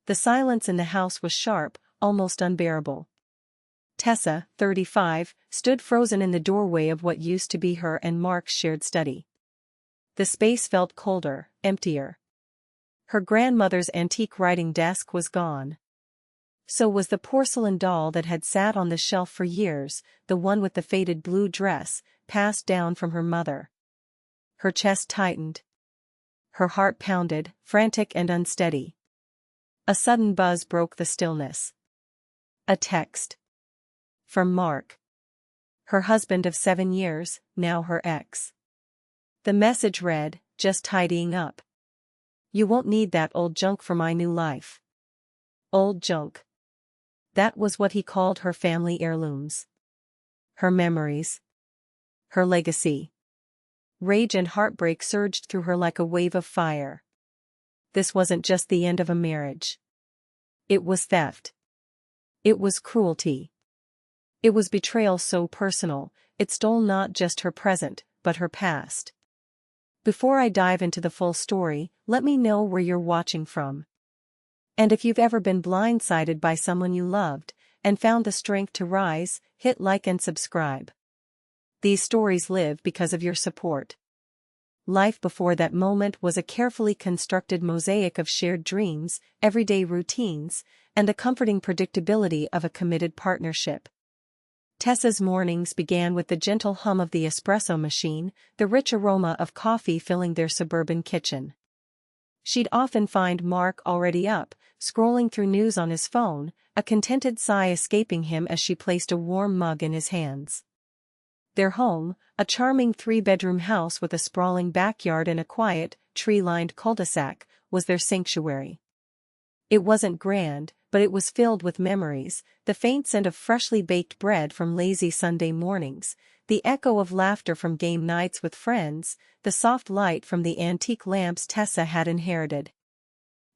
The silence in the house was sharp, almost unbearable. Tessa, 35, stood frozen in the doorway of what used to be her and Mark's shared study. The space felt colder, emptier. Her grandmother's antique writing desk was gone. So was the porcelain doll that had sat on the shelf for years, the one with the faded blue dress, passed down from her mother. Her chest tightened. Her heart pounded, frantic and unsteady. A sudden buzz broke the stillness. A text. From Mark. Her husband of 7 years, now her ex. The message read, "Just tidying up. You won't need that old junk for my new life." Old junk. That was what he called her family heirlooms. Her memories. Her legacy. Rage and heartbreak surged through her like a wave of fire. This wasn't just the end of a marriage. It was theft. It was cruelty. It was betrayal so personal, it stole not just her present, but her past. Before I dive into the full story, let me know where you're watching from. And if you've ever been blindsided by someone you loved, and found the strength to rise, hit like and subscribe. These stories live because of your support. Life before that moment was a carefully constructed mosaic of shared dreams, everyday routines, and the comforting predictability of a committed partnership. Tessa's mornings began with the gentle hum of the espresso machine, the rich aroma of coffee filling their suburban kitchen. She'd often find Mark already up, scrolling through news on his phone, a contented sigh escaping him as she placed a warm mug in his hands. Their home, a charming 3-bedroom house with a sprawling backyard and a quiet, tree-lined cul-de-sac, was their sanctuary. It wasn't grand, but it was filled with memories, the faint scent of freshly baked bread from lazy Sunday mornings, the echo of laughter from game nights with friends, the soft light from the antique lamps Tessa had inherited.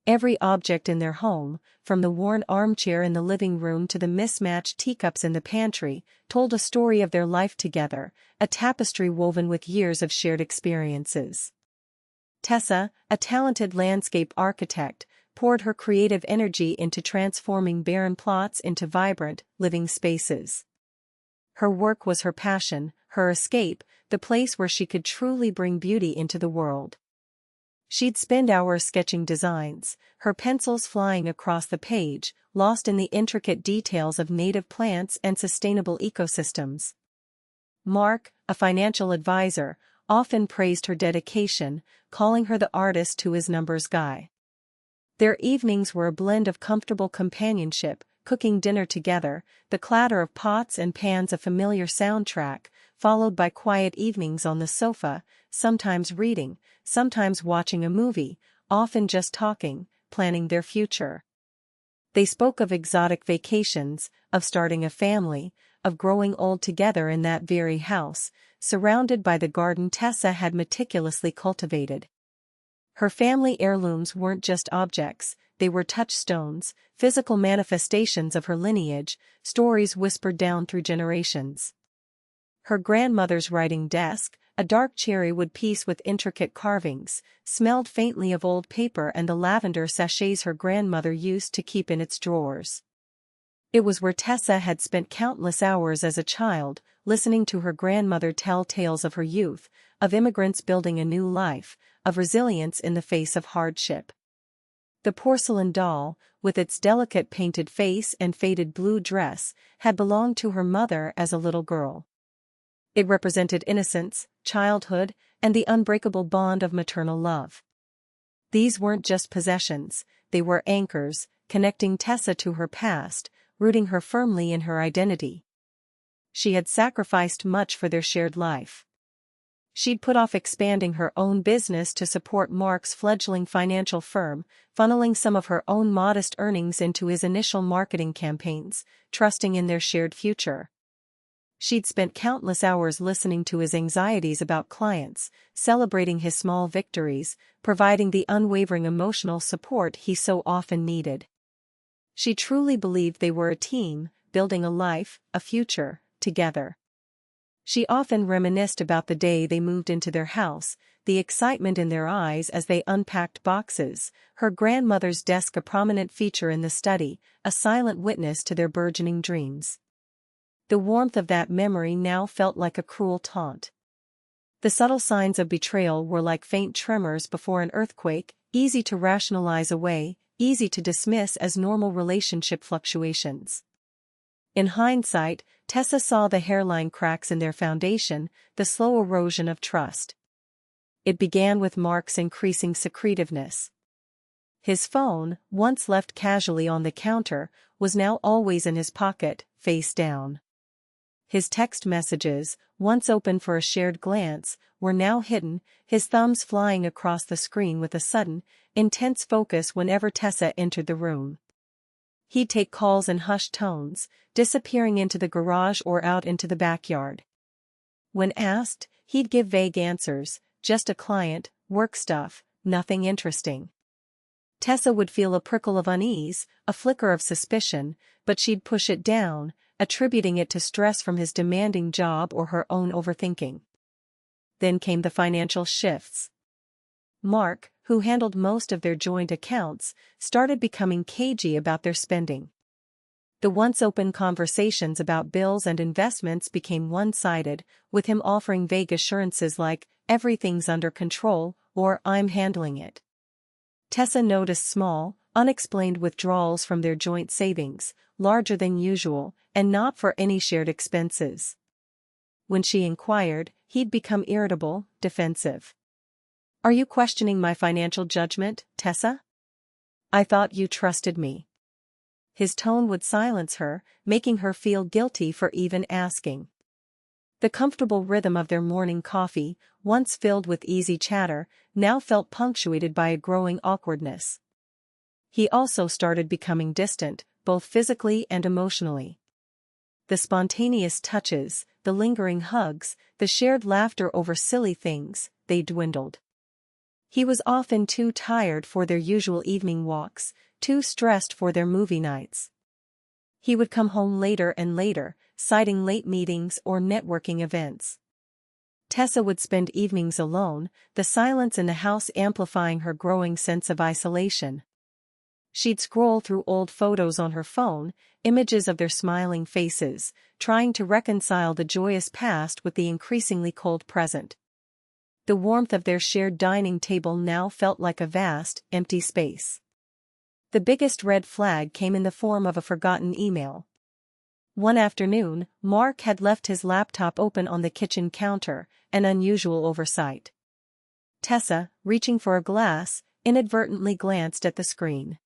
Every object in their home, from the worn armchair in the living room to the mismatched teacups in the pantry, told a story of their life together, a tapestry woven with years of shared experiences. Tessa, a talented landscape architect, poured her creative energy into transforming barren plots into vibrant, living spaces. Her work was her passion, her escape, the place where she could truly bring beauty into the world. She'd spend hours sketching designs, her pencils flying across the page, lost in the intricate details of native plants and sustainable ecosystems. Mark, a financial advisor, often praised her dedication, calling her the artist to his numbers guy. Their evenings were a blend of comfortable companionship, cooking dinner together, the clatter of pots and pans a familiar soundtrack, followed by quiet evenings on the sofa, sometimes reading, sometimes watching a movie, often just talking, planning their future. They spoke of exotic vacations, of starting a family, of growing old together in that very house, surrounded by the garden Tessa had meticulously cultivated. Her family heirlooms weren't just objects, they were touchstones, physical manifestations of her lineage, stories whispered down through generations. Her grandmother's writing desk, a dark cherrywood piece with intricate carvings, smelled faintly of old paper and the lavender sachets her grandmother used to keep in its drawers. It was where Tessa had spent countless hours as a child, listening to her grandmother tell tales of her youth, of immigrants building a new life, of resilience in the face of hardship. The porcelain doll, with its delicate painted face and faded blue dress, had belonged to her mother as a little girl. It represented innocence, childhood, and the unbreakable bond of maternal love. These weren't just possessions, they were anchors, connecting Tessa to her past, rooting her firmly in her identity. She had sacrificed much for their shared life. She'd put off expanding her own business to support Mark's fledgling financial firm, funneling some of her own modest earnings into his initial marketing campaigns, trusting in their shared future. She'd spent countless hours listening to his anxieties about clients, celebrating his small victories, providing the unwavering emotional support he so often needed. She truly believed they were a team, building a life, a future, together. She often reminisced about the day they moved into their house, the excitement in their eyes as they unpacked boxes, her grandmother's desk a prominent feature in the study, a silent witness to their burgeoning dreams. The warmth of that memory now felt like a cruel taunt. The subtle signs of betrayal were like faint tremors before an earthquake, easy to rationalize away, easy to dismiss as normal relationship fluctuations. In hindsight, Tessa saw the hairline cracks in their foundation, the slow erosion of trust. It began with Mark's increasing secretiveness. His phone, once left casually on the counter, was now always in his pocket, face down. His text messages, once open for a shared glance, were now hidden, his thumbs flying across the screen with a sudden, intense focus whenever Tessa entered the room. He'd take calls in hushed tones, disappearing into the garage or out into the backyard. When asked, he'd give vague answers, just a client, work stuff, nothing interesting. Tessa would feel a prickle of unease, a flicker of suspicion, but she'd push it down, attributing it to stress from his demanding job or her own overthinking. Then came the financial shifts. Mark, who handled most of their joint accounts, started becoming cagey about their spending. The once open conversations about bills and investments became one-sided, with him offering vague assurances like, "Everything's under control," or "I'm handling it." Tessa noticed small, unexplained withdrawals from their joint savings, larger than usual, and not for any shared expenses. When she inquired, he'd become irritable, defensive. "Are you questioning my financial judgment, Tessa? I thought you trusted me." His tone would silence her, making her feel guilty for even asking. The comfortable rhythm of their morning coffee, once filled with easy chatter, now felt punctuated by a growing awkwardness. He also started becoming distant, both physically and emotionally. The spontaneous touches, the lingering hugs, the shared laughter over silly things, they dwindled. He was often too tired for their usual evening walks, too stressed for their movie nights. He would come home later and later, citing late meetings or networking events. Tessa would spend evenings alone, the silence in the house amplifying her growing sense of isolation. She'd scroll through old photos on her phone, images of their smiling faces, trying to reconcile the joyous past with the increasingly cold present. The warmth of their shared dining table now felt like a vast, empty space. The biggest red flag came in the form of a forgotten email. One afternoon, Mark had left his laptop open on the kitchen counter, an unusual oversight. Tessa, reaching for a glass, inadvertently glanced at the screen.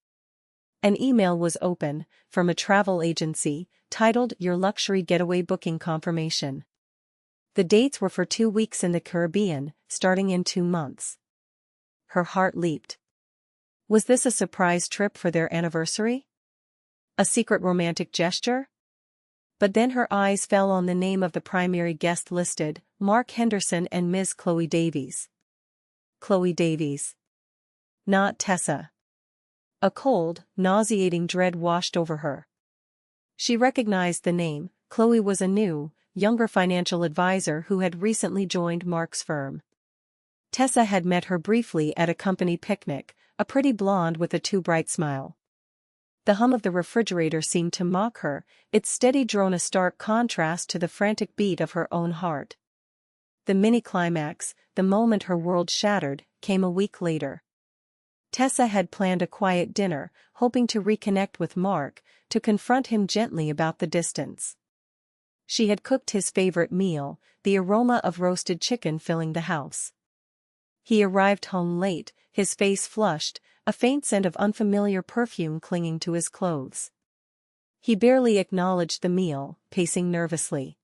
An email was open, from a travel agency, titled "Your Luxury Getaway Booking Confirmation." The dates were for 2 weeks in the Caribbean, starting in 2 months. Her heart leaped. Was this a surprise trip for their anniversary? A secret romantic gesture? But then her eyes fell on the name of the primary guest listed, Mark Henderson and Ms. Chloe Davies. Chloe Davies. Not Tessa. A cold, nauseating dread washed over her. She recognized the name. Chloe was a new, younger financial advisor who had recently joined Mark's firm. Tessa had met her briefly at a company picnic, a pretty blonde with a too bright smile. The hum of the refrigerator seemed to mock her, its steady drone a stark contrast to the frantic beat of her own heart. The mini-climax, the moment her world shattered, came a week later. Tessa had planned a quiet dinner, hoping to reconnect with Mark, to confront him gently about the distance. She had cooked his favorite meal, the aroma of roasted chicken filling the house. He arrived home late, his face flushed, a faint scent of unfamiliar perfume clinging to his clothes. He barely acknowledged the meal, pacing nervously.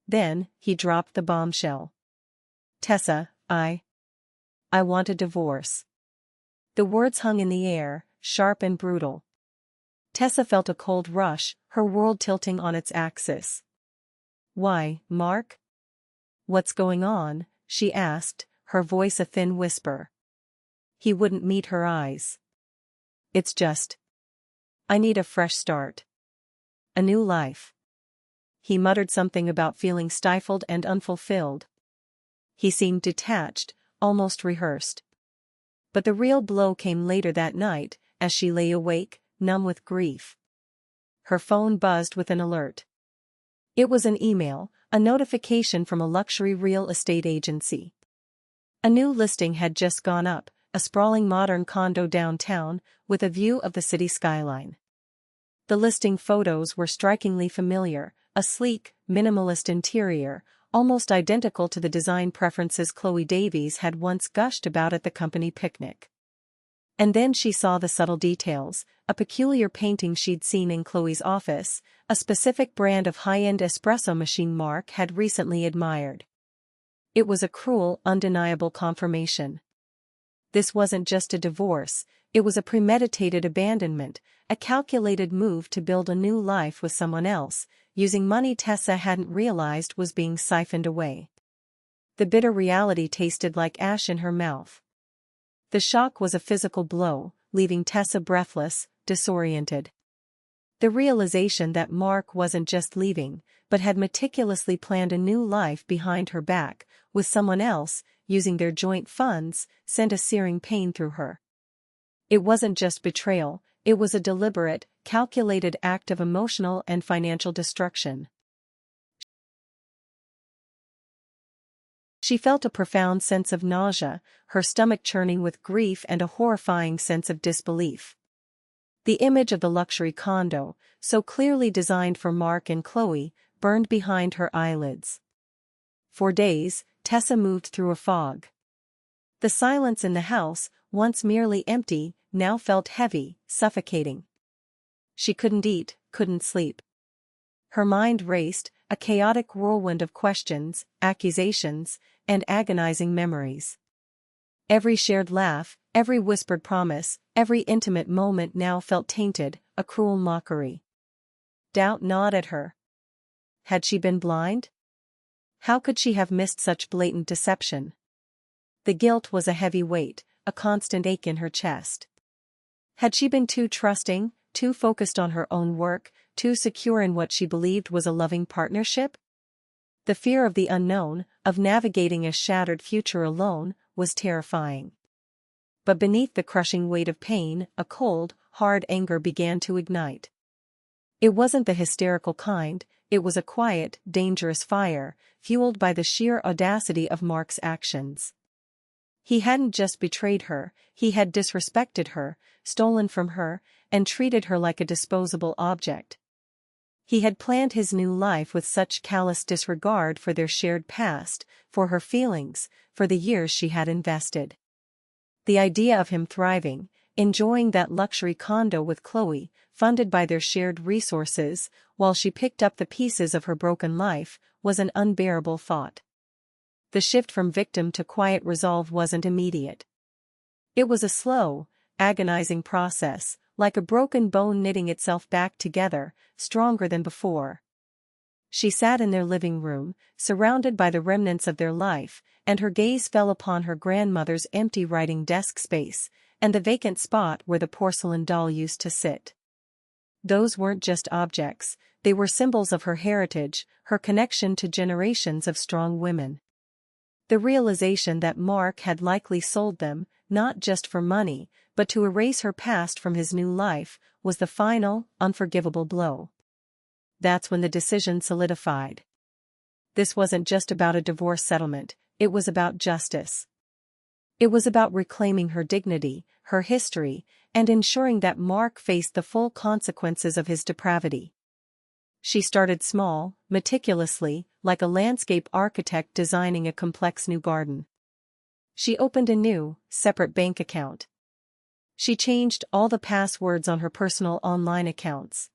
Then, he dropped the bombshell. "Tessa, I want a divorce." The words hung in the air, sharp and brutal. Tessa felt a cold rush, her world tilting on its axis. "Why, Mark? What's going on?" she asked, her voice a thin whisper. He wouldn't meet her eyes. "It's just, I need a fresh start. A new life." he muttered something about feeling stifled and unfulfilled. He seemed detached, almost rehearsed. But the real blow came later that night, as she lay awake, numb with grief. Her phone buzzed with an alert. It was an email, a notification from a luxury real estate agency. A new listing had just gone up, a sprawling modern condo downtown, with a view of the city skyline. The listing photos were strikingly familiar, a sleek, minimalist interior, almost identical to the design preferences Chloe Davies had once gushed about at the company picnic. And then she saw the subtle details, a peculiar painting she'd seen in Chloe's office, a specific brand of high-end espresso machine Mark had recently admired. It was a cruel, undeniable confirmation. This wasn't just a divorce, it was a premeditated abandonment, a calculated move to build a new life with someone else, using money Tessa hadn't realized was being siphoned away. The bitter reality tasted like ash in her mouth. The shock was a physical blow, leaving Tessa breathless, disoriented. The realization that Mark wasn't just leaving, but had meticulously planned a new life behind her back, with someone else, using their joint funds, sent a searing pain through her. It wasn't just betrayal, it was a deliberate, calculated act of emotional and financial destruction. She felt a profound sense of nausea, her stomach churning with grief and a horrifying sense of disbelief. The image of the luxury condo, so clearly designed for Mark and Chloe, burned behind her eyelids. For days, Tessa moved through a fog. The silence in the house, once merely empty, now felt heavy, suffocating. She couldn't eat, couldn't sleep. Her mind raced, a chaotic whirlwind of questions, accusations, and agonizing memories. Every shared laugh, every whispered promise, every intimate moment now felt tainted, a cruel mockery. Doubt gnawed at her. Had she been blind? How could she have missed such blatant deception? The guilt was a heavy weight, a constant ache in her chest. Had she been too trusting, too focused on her own work, too secure in what she believed was a loving partnership? The fear of the unknown, of navigating a shattered future alone, was terrifying. But beneath the crushing weight of pain, a cold, hard anger began to ignite. It wasn't the hysterical kind, it was a quiet, dangerous fire, fueled by the sheer audacity of Mark's actions. He hadn't just betrayed her, he had disrespected her, stolen from her, and treated her like a disposable object. He had planned his new life with such callous disregard for their shared past, for her feelings, for the years she had invested. The idea of him thriving, enjoying that luxury condo with Chloe, funded by their shared resources, while she picked up the pieces of her broken life, was an unbearable thought. The shift from victim to quiet resolve wasn't immediate. It was a slow, agonizing process, like a broken bone knitting itself back together, stronger than before. She sat in their living room, surrounded by the remnants of their life, and her gaze fell upon her grandmother's empty writing desk space, and the vacant spot where the porcelain doll used to sit. Those weren't just objects, they were symbols of her heritage, her connection to generations of strong women. The realization that Mark had likely sold them, not just for money, but to erase her past from his new life, was the final, unforgivable blow. That's when the decision solidified. This wasn't just about a divorce settlement, it was about justice. It was about reclaiming her dignity, her history, and ensuring that Mark faced the full consequences of his depravity. She started small, meticulously, like a landscape architect designing a complex new garden. She opened a new, separate bank account. She changed all the passwords on her personal online accounts.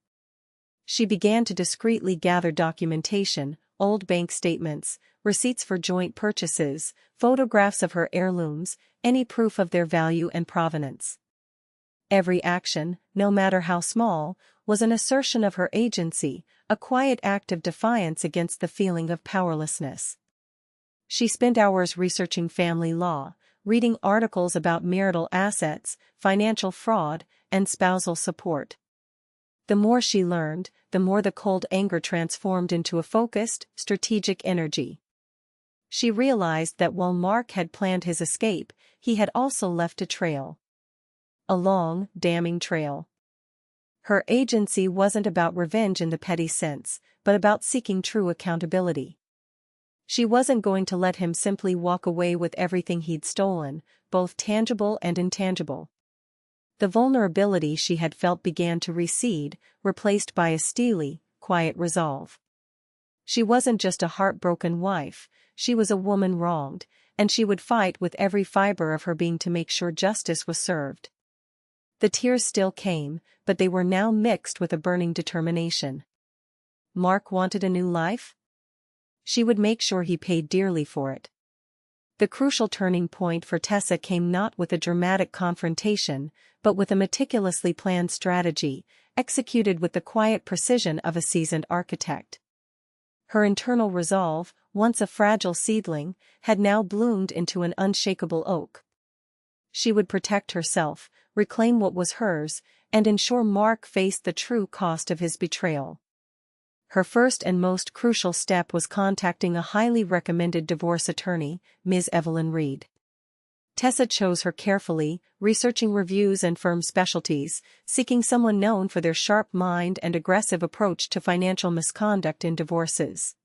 She began to discreetly gather documentation, old bank statements, receipts for joint purchases, photographs of her heirlooms, any proof of their value and provenance. Every action, no matter how small, was an assertion of her agency, a quiet act of defiance against the feeling of powerlessness. She spent hours researching family law, reading articles about marital assets, financial fraud, and spousal support. The more she learned, the more the cold anger transformed into a focused, strategic energy. She realized that while Mark had planned his escape, he had also left a trail. A long, damning trail. Her agency wasn't about revenge in the petty sense, but about seeking true accountability. She wasn't going to let him simply walk away with everything he'd stolen, both tangible and intangible. The vulnerability she had felt began to recede, replaced by a steely, quiet resolve. She wasn't just a heartbroken wife, she was a woman wronged, and she would fight with every fiber of her being to make sure justice was served. The tears still came, but they were now mixed with a burning determination. Mark wanted a new life? She would make sure he paid dearly for it. The crucial turning point for Tessa came not with a dramatic confrontation, but with a meticulously planned strategy, executed with the quiet precision of a seasoned architect. Her internal resolve, once a fragile seedling, had now bloomed into an unshakable oak. She would protect herself, reclaim what was hers, and ensure Mark faced the true cost of his betrayal. Her first and most crucial step was contacting a highly recommended divorce attorney, Ms. Evelyn Reed. Tessa chose her carefully, researching reviews and firm specialties, seeking someone known for their sharp mind and aggressive approach to financial misconduct in divorces.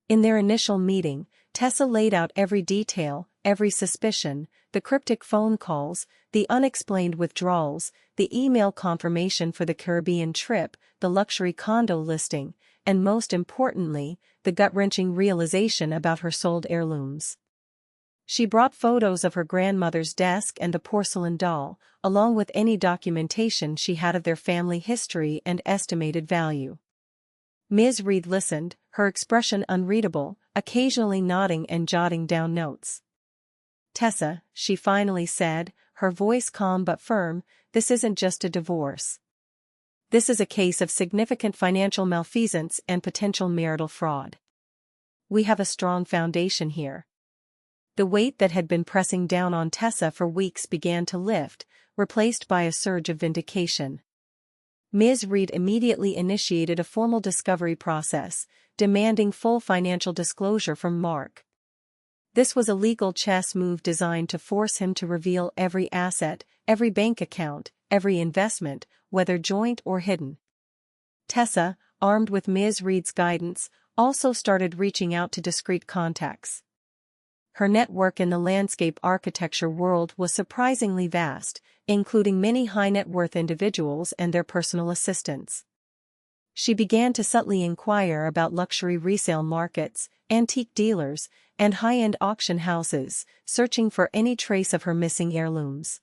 In their initial meeting, Tessa laid out every detail, every suspicion, the cryptic phone calls, the unexplained withdrawals, the email confirmation for the Caribbean trip, the luxury condo listing, and most importantly, the gut-wrenching realization about her sold heirlooms. She brought photos of her grandmother's desk and the porcelain doll, along with any documentation she had of their family history and estimated value. Ms. Reed listened, her expression unreadable, occasionally nodding and jotting down notes. "Tessa," she finally said, her voice calm but firm, "this isn't just a divorce. This is a case of significant financial malfeasance and potential marital fraud. We have a strong foundation here." The weight that had been pressing down on Tessa for weeks began to lift, replaced by a surge of vindication. Ms. Reed immediately initiated a formal discovery process, demanding full financial disclosure from Mark. This was a legal chess move designed to force him to reveal every asset, every bank account, every investment, whether joint or hidden. Tessa, armed with Ms. Reed's guidance, also started reaching out to discreet contacts. Her network in the landscape architecture world was surprisingly vast, including many high-net-worth individuals and their personal assistants. She began to subtly inquire about luxury resale markets, antique dealers, and high-end auction houses, searching for any trace of her missing heirlooms.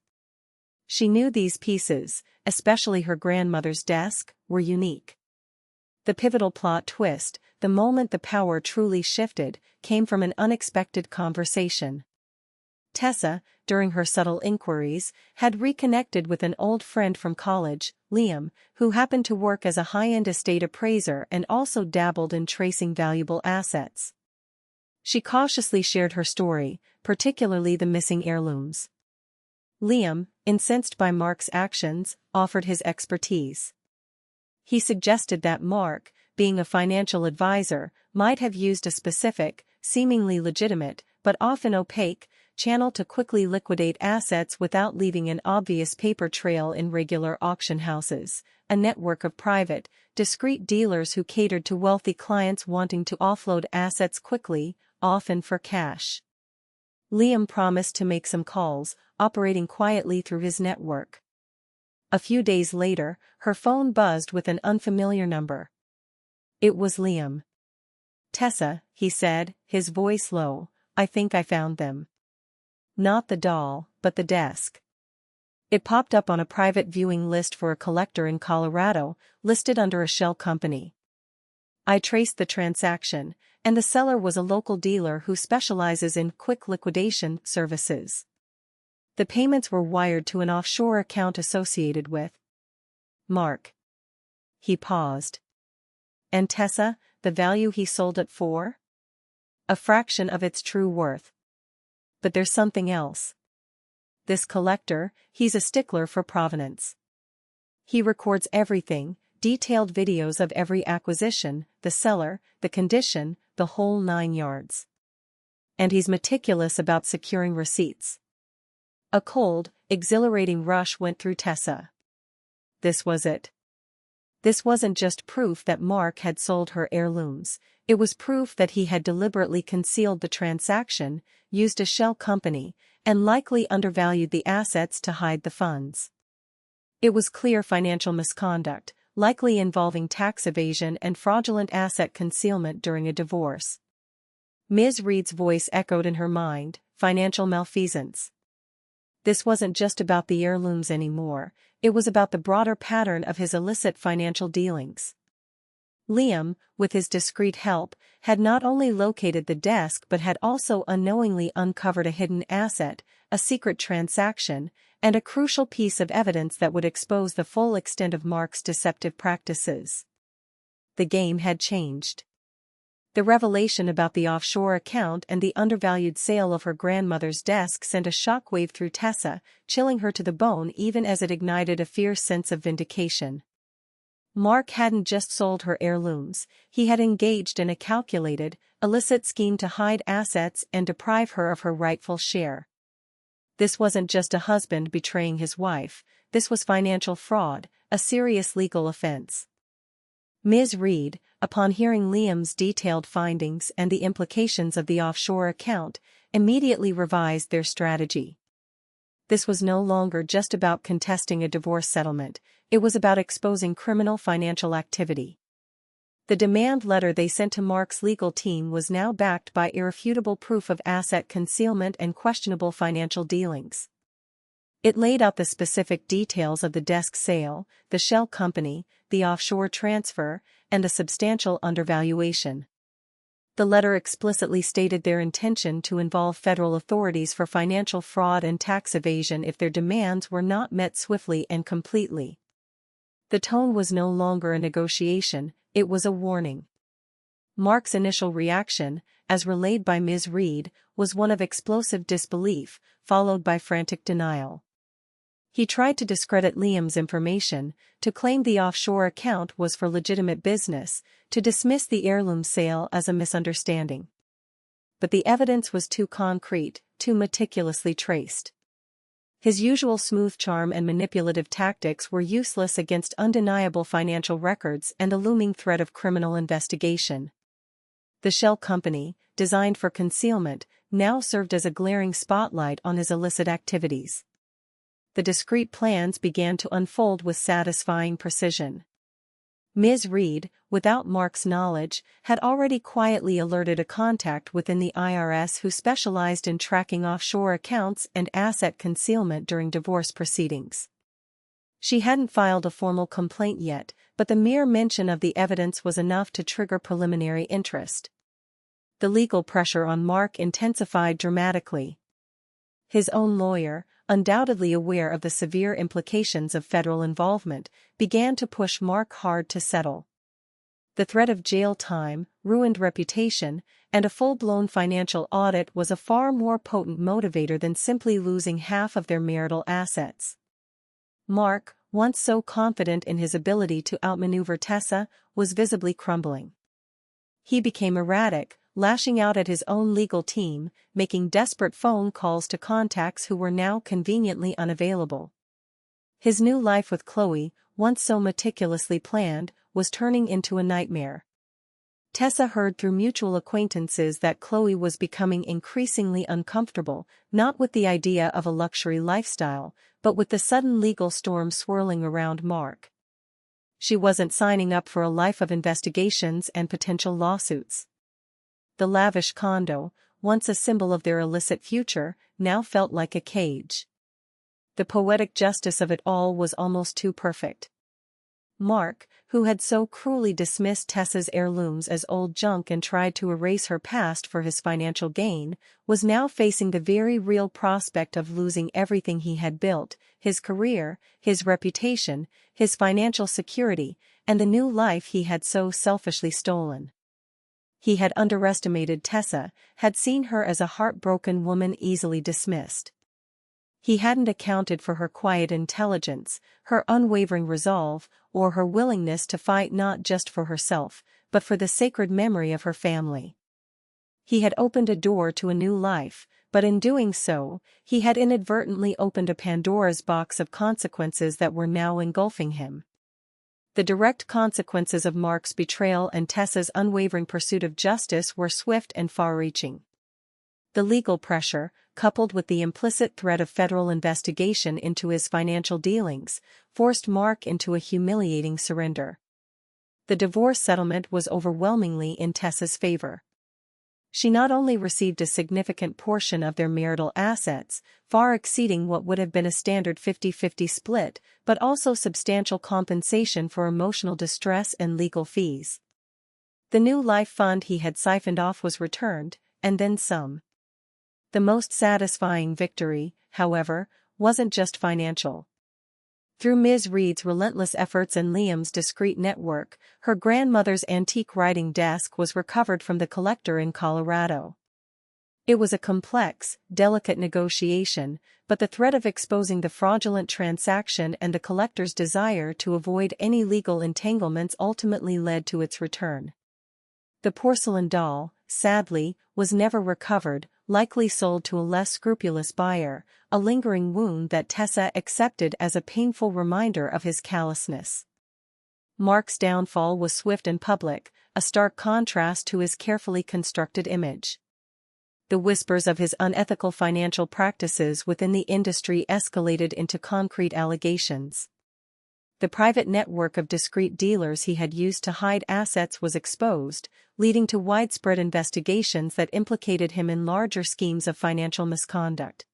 She knew these pieces, especially her grandmother's desk, were unique. The pivotal plot twist, the moment the power truly shifted, came from an unexpected conversation. Tessa, during her subtle inquiries, had reconnected with an old friend from college, Liam, who happened to work as a high-end estate appraiser and also dabbled in tracing valuable assets. She cautiously shared her story, particularly the missing heirlooms. Liam, incensed by Mark's actions, offered his expertise. He suggested that Mark, being a financial advisor, might have used a specific, seemingly legitimate, but often opaque, channel to quickly liquidate assets without leaving an obvious paper trail in regular auction houses, a network of private, discreet dealers who catered to wealthy clients wanting to offload assets quickly, often for cash. Liam promised to make some calls, operating quietly through his network. A few days later, her phone buzzed with an unfamiliar number. It was Liam. "Tessa," he said, his voice low, "I think I found them. Not the doll, but the desk." It popped up on a private viewing list for a collector in Colorado, listed under a shell company. I traced the transaction, and the seller was a local dealer who specializes in quick liquidation services. The payments were wired to an offshore account associated with Mark. He paused. "And Tessa, the value he sold it for?" "A fraction of its true worth. But there's something else. This collector, he's a stickler for provenance. He records everything, detailed videos of every acquisition, the seller, the condition, the whole 9 yards. And he's meticulous about securing receipts. A cold, exhilarating rush went through Tessa. This was it. This wasn't just proof that Mark had sold her heirlooms, it was proof that he had deliberately concealed the transaction, used a shell company, and likely undervalued the assets to hide the funds. It was clear financial misconduct, likely involving tax evasion and fraudulent asset concealment during a divorce. Ms. Reed's voice echoed in her mind, financial malfeasance. This wasn't just about the heirlooms anymore, it was about the broader pattern of his illicit financial dealings. Liam, with his discreet help, had not only located the desk but had also unknowingly uncovered a hidden asset, a secret transaction, and a crucial piece of evidence that would expose the full extent of Mark's deceptive practices. The game had changed. The revelation about the offshore account and the undervalued sale of her grandmother's desk sent a shockwave through Tessa, chilling her to the bone even as it ignited a fierce sense of vindication. Mark hadn't just sold her heirlooms, he had engaged in a calculated, illicit scheme to hide assets and deprive her of her rightful share. This wasn't just a husband betraying his wife, this was financial fraud, a serious legal offense. Ms. Reed, upon hearing Liam's detailed findings and the implications of the offshore account, immediately revised their strategy. This was no longer just about contesting a divorce settlement, it was about exposing criminal financial activity. The demand letter they sent to Mark's legal team was now backed by irrefutable proof of asset concealment and questionable financial dealings. It laid out the specific details of the desk sale, the shell company, the offshore transfer, and a substantial undervaluation. The letter explicitly stated their intention to involve federal authorities for financial fraud and tax evasion if their demands were not met swiftly and completely. The tone was no longer a negotiation, it was a warning. Mark's initial reaction, as relayed by Ms. Reed, was one of explosive disbelief, followed by frantic denial. He tried to discredit Liam's information, to claim the offshore account was for legitimate business, to dismiss the heirloom sale as a misunderstanding. But the evidence was too concrete, too meticulously traced. His usual smooth charm and manipulative tactics were useless against undeniable financial records and a looming threat of criminal investigation. The shell company, designed for concealment, now served as a glaring spotlight on his illicit activities. The discreet plans began to unfold with satisfying precision. Ms. Reed, without Mark's knowledge, had already quietly alerted a contact within the IRS who specialized in tracking offshore accounts and asset concealment during divorce proceedings. She hadn't filed a formal complaint yet, but the mere mention of the evidence was enough to trigger preliminary interest. The legal pressure on Mark intensified dramatically. His own lawyer, undoubtedly aware of the severe implications of federal involvement, began to push Mark hard to settle. The threat of jail time, ruined reputation, and a full-blown financial audit was a far more potent motivator than simply losing half of their marital assets. Mark, once so confident in his ability to outmaneuver Tessa, was visibly crumbling. He became erratic, lashing out at his own legal team, making desperate phone calls to contacts who were now conveniently unavailable. His new life with Chloe, once so meticulously planned, was turning into a nightmare. Tessa heard through mutual acquaintances that Chloe was becoming increasingly uncomfortable, not with the idea of a luxury lifestyle, but with the sudden legal storm swirling around Mark. She wasn't signing up for a life of investigations and potential lawsuits. The lavish condo, once a symbol of their illicit future, now felt like a cage. The poetic justice of it all was almost too perfect. Mark, who had so cruelly dismissed Tessa's heirlooms as old junk and tried to erase her past for his financial gain, was now facing the very real prospect of losing everything he had built, his career, his reputation, his financial security, and the new life he had so selfishly stolen. He had underestimated Tessa, had seen her as a heartbroken woman easily dismissed. He hadn't accounted for her quiet intelligence, her unwavering resolve, or her willingness to fight not just for herself, but for the sacred memory of her family. He had opened a door to a new life, but in doing so, he had inadvertently opened a Pandora's box of consequences that were now engulfing him. The direct consequences of Mark's betrayal and Tessa's unwavering pursuit of justice were swift and far-reaching. The legal pressure, coupled with the implicit threat of federal investigation into his financial dealings, forced Mark into a humiliating surrender. The divorce settlement was overwhelmingly in Tessa's favor. She not only received a significant portion of their marital assets, far exceeding what would have been a standard 50-50 split, but also substantial compensation for emotional distress and legal fees. The new life fund he had siphoned off was returned, and then some. The most satisfying victory, however, wasn't just financial. Through Ms. Reed's relentless efforts and Liam's discreet network, her grandmother's antique writing desk was recovered from the collector in Colorado. It was a complex, delicate negotiation, but the threat of exposing the fraudulent transaction and the collector's desire to avoid any legal entanglements ultimately led to its return. The porcelain doll, sadly, was never recovered, likely sold to a less scrupulous buyer, a lingering wound that Tessa accepted as a painful reminder of his callousness. Mark's downfall was swift and public, a stark contrast to his carefully constructed image. The whispers of his unethical financial practices within the industry escalated into concrete allegations. The private network of discreet dealers he had used to hide assets was exposed, leading to widespread investigations that implicated him in larger schemes of financial misconduct.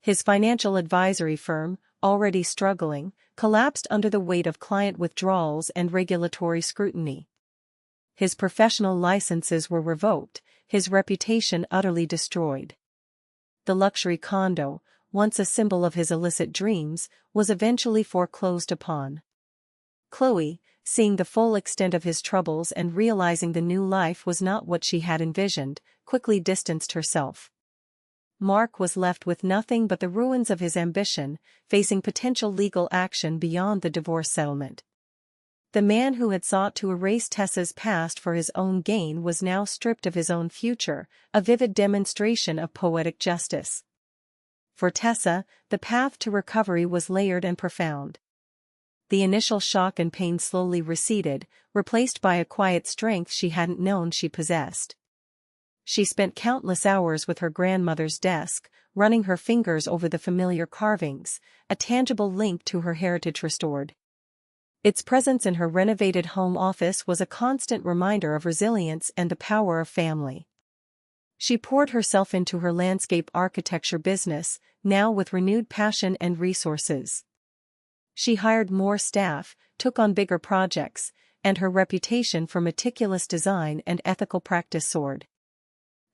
His financial advisory firm, already struggling, collapsed under the weight of client withdrawals and regulatory scrutiny. His professional licenses were revoked, his reputation utterly destroyed. The luxury condo, once a symbol of his illicit dreams, was eventually foreclosed upon. Chloe, seeing the full extent of his troubles and realizing the new life was not what she had envisioned, quickly distanced herself. Mark was left with nothing but the ruins of his ambition, facing potential legal action beyond the divorce settlement. The man who had sought to erase Tessa's past for his own gain was now stripped of his own future, a vivid demonstration of poetic justice. For Tessa, the path to recovery was layered and profound. The initial shock and pain slowly receded, replaced by a quiet strength she hadn't known she possessed. She spent countless hours with her grandmother's desk, running her fingers over the familiar carvings, a tangible link to her heritage restored. Its presence in her renovated home office was a constant reminder of resilience and the power of family. She poured herself into her landscape architecture business, now with renewed passion and resources. She hired more staff, took on bigger projects, and her reputation for meticulous design and ethical practice soared.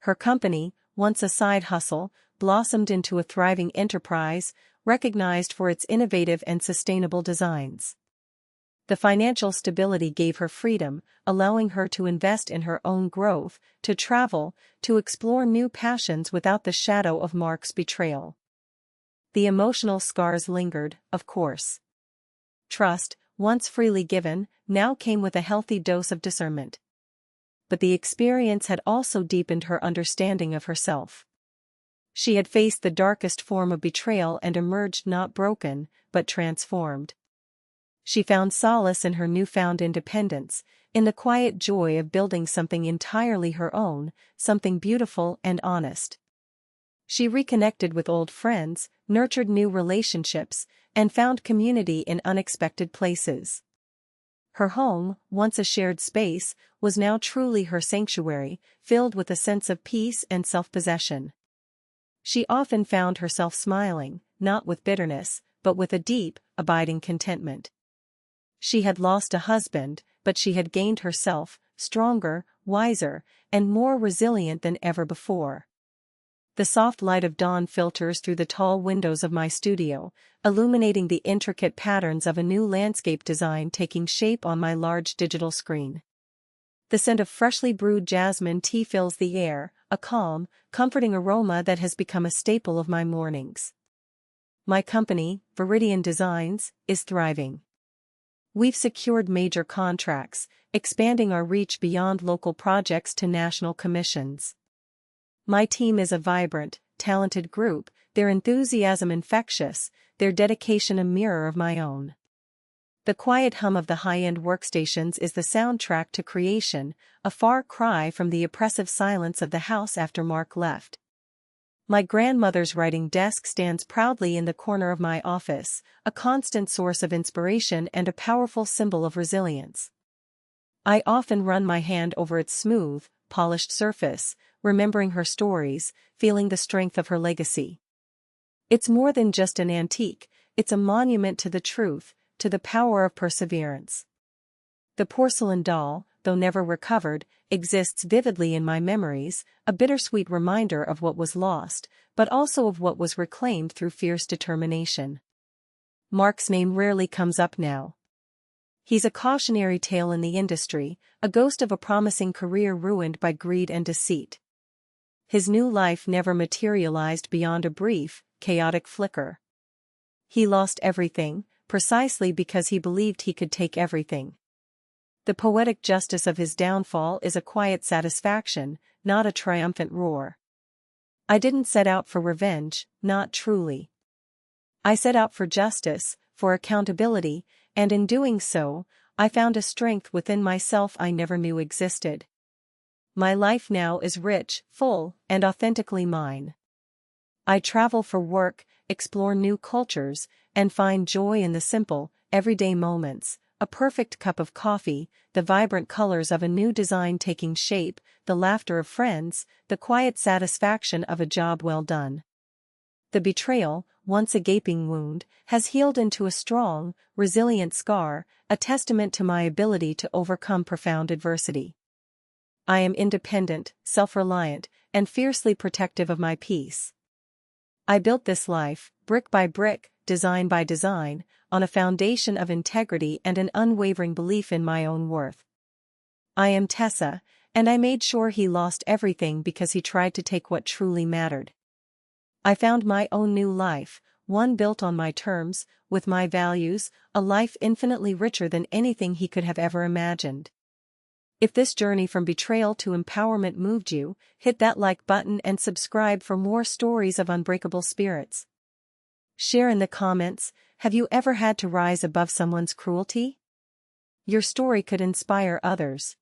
Her company, once a side hustle, blossomed into a thriving enterprise, recognized for its innovative and sustainable designs. The financial stability gave her freedom, allowing her to invest in her own growth, to travel, to explore new passions without the shadow of Mark's betrayal. The emotional scars lingered, of course. Trust, once freely given, now came with a healthy dose of discernment. But the experience had also deepened her understanding of herself. She had faced the darkest form of betrayal and emerged not broken, but transformed. She found solace in her newfound independence, in the quiet joy of building something entirely her own, something beautiful and honest. She reconnected with old friends, nurtured new relationships, and found community in unexpected places. Her home, once a shared space, was now truly her sanctuary, filled with a sense of peace and self-possession. She often found herself smiling, not with bitterness, but with a deep, abiding contentment. She had lost a husband, but she had gained herself, stronger, wiser, and more resilient than ever before. The soft light of dawn filters through the tall windows of my studio, illuminating the intricate patterns of a new landscape design taking shape on my large digital screen. The scent of freshly brewed jasmine tea fills the air, a calm, comforting aroma that has become a staple of my mornings. My company, Viridian Designs, is thriving. We've secured major contracts, expanding our reach beyond local projects to national commissions. My team is a vibrant, talented group, their enthusiasm infectious, their dedication a mirror of my own. The quiet hum of the high-end workstations is the soundtrack to creation, a far cry from the oppressive silence of the house after Mark left. My grandmother's writing desk stands proudly in the corner of my office, a constant source of inspiration and a powerful symbol of resilience. I often run my hand over its smooth, polished surface, remembering her stories, feeling the strength of her legacy. It's more than just an antique, it's a monument to the truth, to the power of perseverance. The porcelain doll, though never recovered, exists vividly in my memories, a bittersweet reminder of what was lost, but also of what was reclaimed through fierce determination. Mark's name rarely comes up now. He's a cautionary tale in the industry, a ghost of a promising career ruined by greed and deceit. His new life never materialized beyond a brief, chaotic flicker. He lost everything, precisely because he believed he could take everything. The poetic justice of his downfall is a quiet satisfaction, not a triumphant roar. I didn't set out for revenge, not truly. I set out for justice, for accountability, and in doing so, I found a strength within myself I never knew existed. My life now is rich, full, and authentically mine. I travel for work, explore new cultures, and find joy in the simple, everyday moments. A perfect cup of coffee, the vibrant colors of a new design taking shape, the laughter of friends, the quiet satisfaction of a job well done. The betrayal, once a gaping wound, has healed into a strong, resilient scar, a testament to my ability to overcome profound adversity. I am independent, self-reliant, and fiercely protective of my peace. I built this life, brick by brick, design by design, on a foundation of integrity and an unwavering belief in my own worth. I am Tessa, and I made sure he lost everything because he tried to take what truly mattered. I found my own new life, one built on my terms, with my values, a life infinitely richer than anything he could have ever imagined. If this journey from betrayal to empowerment moved you, hit that like button and subscribe for more stories of unbreakable spirits. Share in the comments, have you ever had to rise above someone's cruelty? Your story could inspire others.